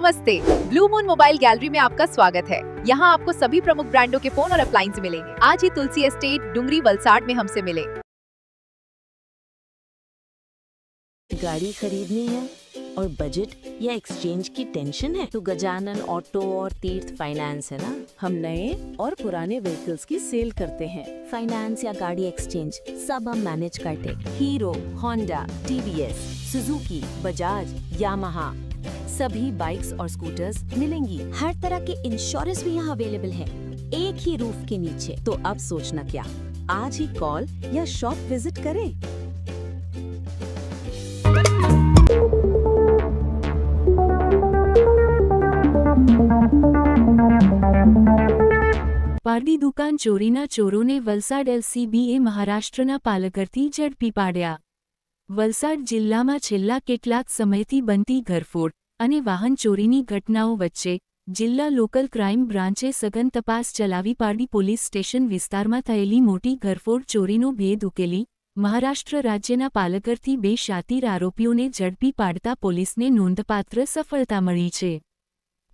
नमस्ते, blue moon mobile gallery में आपका स्वागत है। यहाँ आपको सभी प्रमुख ब्रांडों के फोन और अप्लायंस मिलेंगे। आज ही तुलसी एस्टेट डुंगरी वलसाड में हमसे मिले। गाड़ी खरीदनी है और बजट या एक्सचेंज की टेंशन है तो गजानन ऑटो और तीर्थ फाइनेंस है ना। हम नए और पुराने व्हीकल्स की सेल करते हैं। फाइनेंस या गाड़ी एक्सचेंज सब हम मैनेज करते। Hero, Honda, TVS, Suzuki, Bajaj, Yamaha सभी बाइक्स और स्कूटर्स मिलेंगी। हर तरह के इंश्योरेंस भी यहाँ अवेलेबल है, एक ही रूफ के नीचे। तो अब सोचना क्या, आज ही कॉल या शॉप विजिट करें। પારડી દુકાન ચોરીના ચોરોને વલસાડ એલસીબીએ મહારાષ્ટ્રના પાલઘરથી ઝડપી પાડ્યા। વલસાડ જિલ્લામાં છેલ્લા કેટલાક સમયથી બનતી ઘરફોડ અને વાહન ચોરીની ઘટનાઓ વચ્ચે જિલ્લા લોકલ ક્રાઇમ બ્રાન્ચે સઘન તપાસ ચલાવી પારડી પોલીસ સ્ટેશન વિસ્તારમાં થયેલી મોટી ઘરફોડ ચોરીનો ભેદ ઉકેલી મહારાષ્ટ્ર રાજ્યના પાલઘરથી બે શાતીર આરોપીઓને ઝડપી પાડતા પોલીસને નોંધપાત્ર સફળતા મળી છે।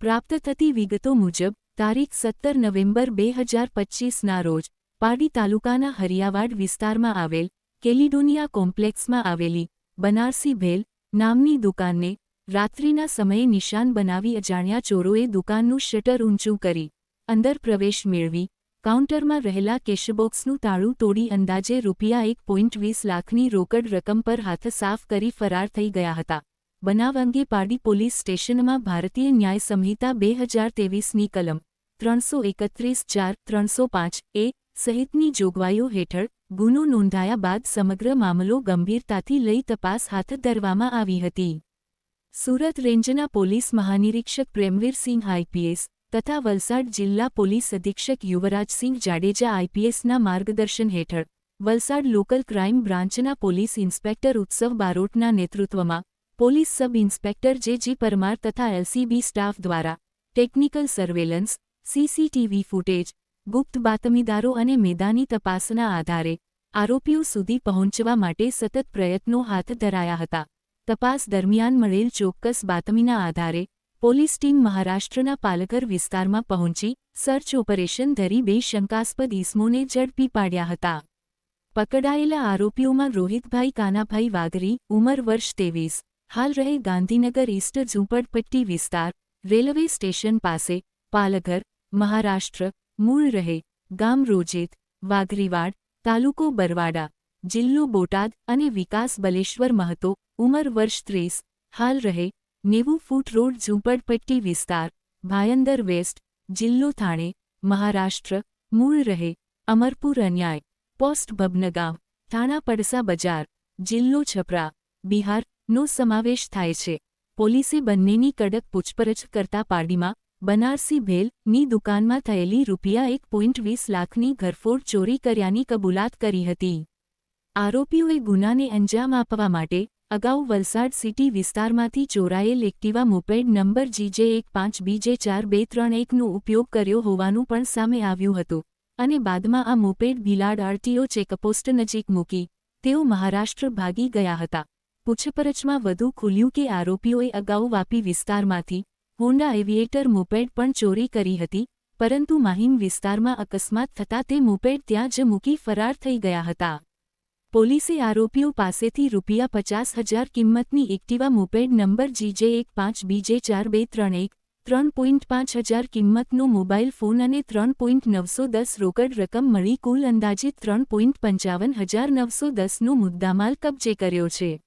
પ્રાપ્ત થતી વિગતો મુજબ તારીખ 17 નવેમ્બર 2025ના રોજ પારડી તાલુકાના હરિયાવાડ વિસ્તારમાં આવેલ કેલિડોનિયા કોમ્પ્લેક્સમાં આવેલી બનારસી ભેલ નામની દુકાનને રાત્રિના સમયે નિશાન બનાવી અજાણ્યા ચોરોએ દુકાનનું શટર ઊંચું કરી અંદર પ્રવેશ મેળવી કાઉન્ટરમાં રહેલા કેશબોક્સનું તાળું તોડી અંદાજે ₹1.20 લાખની રોકડ રકમ પર હાથ સાફ કરી ફરાર થઈ ગયા હતા। બનાવ અંગે પારડી પોલીસ સ્ટેશનમાં ભારતીય ન્યાય સંહિતા 2023ની કલમ 331(4) 305 સહિતની જોગવાઈઓ હેઠળ ગુનો નોંધાયા બાદ સમગ્ર મામલો ગંભીરતાથી લઈ તપાસ હાથ ધરવામાં આવી હતી। સુરત રેન્જના પોલીસ મહાનિરીક્ષક પ્રેમવીરસિંહ આઈપીએસ તથા વલસાડ જિલ્લા પોલીસ અધિક્ષક યુવરાજસિંહ જાડેજા આઈપીએસના માર્ગદર્શન હેઠળ વલસાડ લોકલ ક્રાઇમ બ્રાન્ચના પોલીસ ઇન્સ્પેક્ટર ઉત્સવ બારોટના નેતૃત્વમાં પોલીસ સબ ઇન્સ્પેક્ટર જે પરમાર તથા એલસીબી સ્ટાફ દ્વારા ટેકનિકલ સર્વેલન્સ, સીસીટીવી ફૂટેજ, ગુપ્ત બાતમીદારો અને મેદાની તપાસના આધારે આરોપીઓ સુધી પહોંચવા માટે સતત પ્રયત્નો હાથ ધરાયા હતા। તપાસ દરમિયાન મળેલ ચોક્કસ બાતમીના આધારે પોલીસ ટીમ મહારાષ્ટ્રના પાલઘર વિસ્તારમાં પહોંચી સર્ચ ઓપરેશન ધરી બે શંકાસ્પદ ઇસમોને ઝડપી પાડ્યા હતા। પકડાયેલા આરોપીઓમાં રોહિતભાઈ કાનાભાઈ વાઘરી, ઉંમર વર્ષ 23, હાલ રહે ગાંધીનગર ઈસ્ટ ઝૂંપડપટ્ટી વિસ્તાર, રેલવે સ્ટેશન પાસે, પાલઘર, મહારાષ્ટ્ર, મૂળ રહે ગામ રોજેત, વાઘરીવાડ, તાલુકો બરવાડા, જિલ્લો બોટાદ અને વિકાસ બલેશ્વર મહતો, ઉંમર વર્ષ 30, હાલ રહે 90 ફૂટ રોડ ઝૂંપડપટ્ટી વિસ્તાર, ભાયંદર વેસ્ટ, જિલ્લો થાણે, મહારાષ્ટ્ર, મૂળ રહે અમરપુર અન્યાય, પોસ્ટ ભબનગાંવ, થાણા પડસા બજાર, જિલ્લો છપરા, બિહાર નો સમાવેશ થાય છે। પોલીસે બંનેની કડક પૂછપરછ કરતા પારડીમાં બનારસી ભેલ ની દુકાનમાં થયેલી ₹1.20 લાખની ઘરફોડ ચોરી કર્યાની કબૂલાત કરી હતી। આરોપીઓએ ગુનાને અંજામ આપવા માટે અગાઉ વલસાડ સિટી વિસ્તારમાંથી ચોરાયેલ એક્ટિવા મોપેડ નંબર GJ15BJ4231નો ઉપયોગ કર્યો હોવાનું પણ સામે આવ્યું હતું અને બાદમાં આ મોપેડ ભીલાડ આરટીઓ ચેકપોસ્ટ નજીક મૂકી તેઓ મહારાષ્ટ્ર ભાગી ગયા હતા। પૂછપરછમાં વધુ ખુલ્યું કે આરોપીઓએ અગાઉ વાપી વિસ્તારમાંથી હોન્ડા એવિએટર મોપેડ પણ ચોરી કરી હતી પરંતુ માહિમ વિસ્તારમાં અકસ્માત થતાં તે મોપેડ ત્યાં જ મૂકી ફરાર થઈ ગયા હતા। પોલીસે આરોપીઓ પાસેથી ₹50,000 કિંમતની એક્ટિવા મોપેડ નંબર GJ15BJ4231, 3.5 કિંમતનો મોબાઈલ ફોન અને 3.910 રોકડ રકમ મળી કુલ અંદાજિત ₹55,910નો મુદ્દામાલ કબજે કર્યો છે।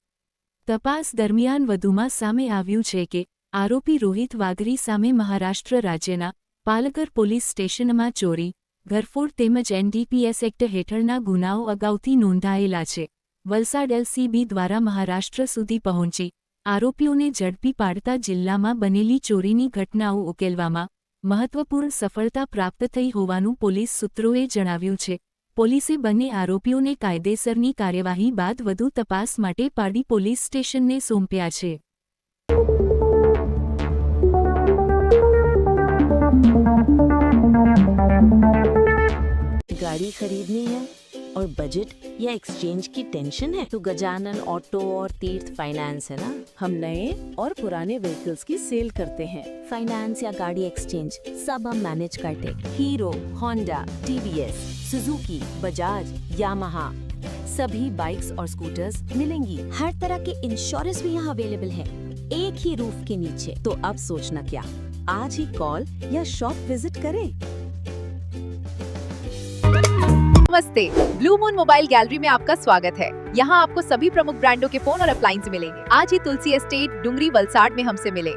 તપાસ દરમિયાન વધુમાં સામે આવ્યું છે કે આરોપી રોહિત વાઘરી સામે મહારાષ્ટ્ર રાજ્યના પાલઘર પોલીસ સ્ટેશનમાં ચોરી, ઘરફોડ તેમજ એનડીપીએસ એક્ટ હેઠળના ગુનાઓ અગાઉથી નોંધાયેલા છે। વલસાડ એલસીબી દ્વારા મહારાષ્ટ્ર સુધી પહોંચી આરોપીઓને ઝડપી પાડતા જિલ્લામાં બનેલી ચોરીની ઘટનાઓ ઉકેલવામાં મહત્વપૂર્ણ સફળતા પ્રાપ્ત થઈ હોવાનું પોલીસ સૂત્રોએ જણાવ્યું છે। પોલીસે બંને આરોપીઓને કાયદેસરની કાર્યવાહી બાદ વધુ તપાસ માટે પારડી પોલીસ સ્ટેશનને સોંપ્યા છે। गाड़ी खरीदनी है और बजट या एक्सचेंज की टेंशन है तो गजानन ऑटो और तीर्थ फाइनेंस है ना। हम नए और पुराने व्हीकल्स की सेल करते हैं। फाइनेंस या गाड़ी एक्सचेंज सब हम मैनेज करते। Hero, Honda, TVS, Suzuki, Bajaj, Yamaha सभी बाइक्स और स्कूटर्स मिलेंगी। हर तरह के इंश्योरेंस भी यहाँ अवेलेबल है, एक ही रूफ के नीचे। तो अब सोचना क्या, आज ही कॉल या शॉप विजिट करें। नमस्ते, ब्लू मून मोबाइल गैलरी में आपका स्वागत है। यहाँ आपको सभी प्रमुख ब्रांडों के फोन और अप्लायंस मिलेंगे। आज ही तुलसी एस्टेट, डुंगरी, वलसाड में हमसे मिले।